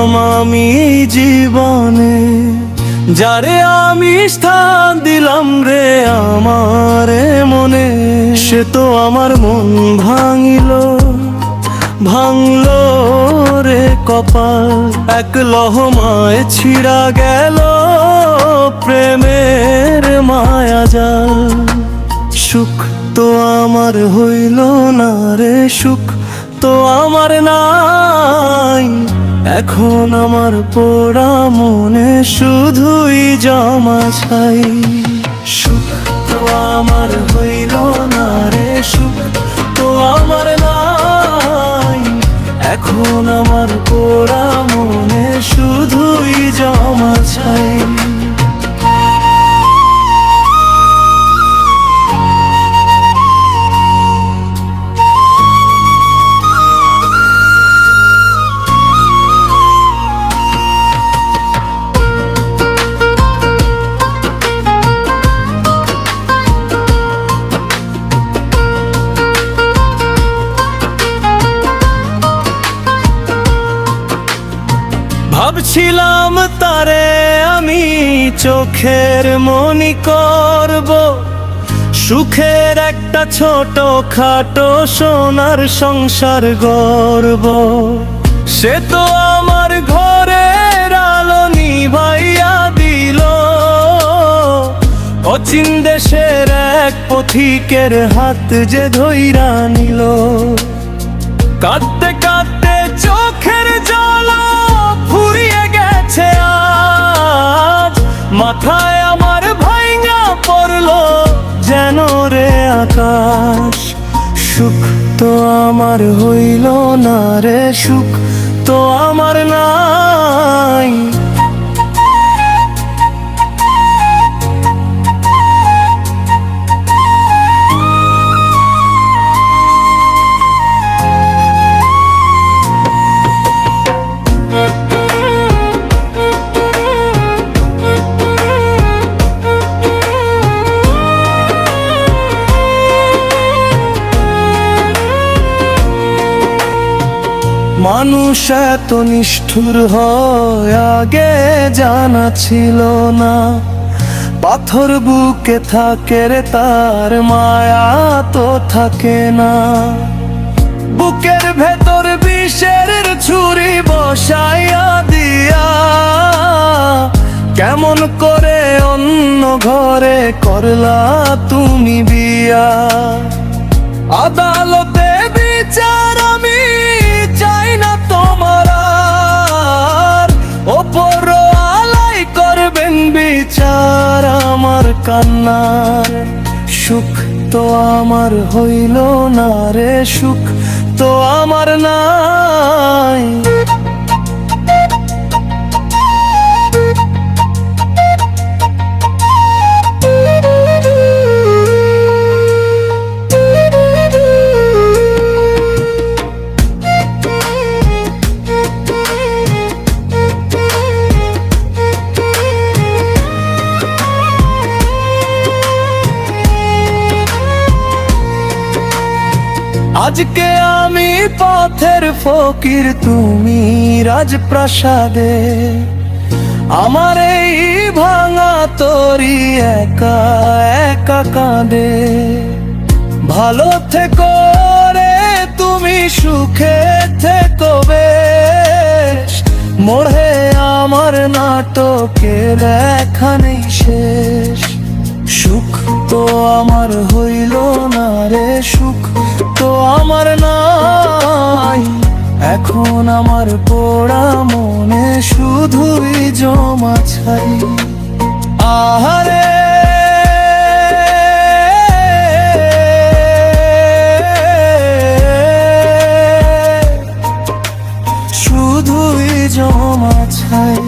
পেলাম আমি জীবনে, যারে আমি স্থান দিলাম রে আমার মনে, সে তো আমার মন ভাঙলো রে কপাল। এক লহমায় ছিঁড়া গেল প্রেমের মায়াজাল। সুখ তো আমার হইল না রে, সুখ তো আমার নাই। এখন আমার পোড়া মনে শুধুই জমা ছাই। সুখ তো আমার হইল না রে, সুখ তো আমার নাই। এখন আমার পোড়া মনে শুধুই জমা ছাই। ভাবছিলাম তারে আমি চোখের মনি করব, সুখের একটা ছোট খাটো সোনার সংসার গড়ব। সে তো আমার ঘরের আলো নিভাইয়া দিল, অচিন দেশের এক পথিকের হাত যে ধইরা নিল। কাঁদতে কাঁদতে চোখের জল ফুরিয়ে গেছে আজ, মাথায় আমার ভাইঙা পড়লো যেন রে আকাশ। সুখ তো আমার হইল না রে, সুখ তো আমার নাই। মানুষ এত নিষ্ঠুর হয় আগে জানা ছিল না। পাথর বুকে থাকে রে তার মায়া তো থাকে না। বুকের ভেতর বিষের ছুরি বসাইয়া দিয়া, কেমন করে অন্য ঘরে করলা তুমি বিয়া। আদালতে বিচার আমি চাই না তোমার, ওপর আলাই করবেন বিচার আমার কান্নার। সুখ তো আমার হইল না রে, সুখ তো আমার নাই। আজকে আমি পথের ফকির, তুমি রাজপ্রাসাদে। আমার এই ভাঙা তরি একা একা কাঁদে। ভালো থেকো রে তুমি, সুখে থেকো বেশ। মোড়ে আমার নাটকের এখানেই শেষ। সুখ তো আমার হইল না রে, সুখ তো আমার নাই। এখন আমার পোড়া মনে শুধুই জমা ছাই। আহারে শুধুই জমা ছাই।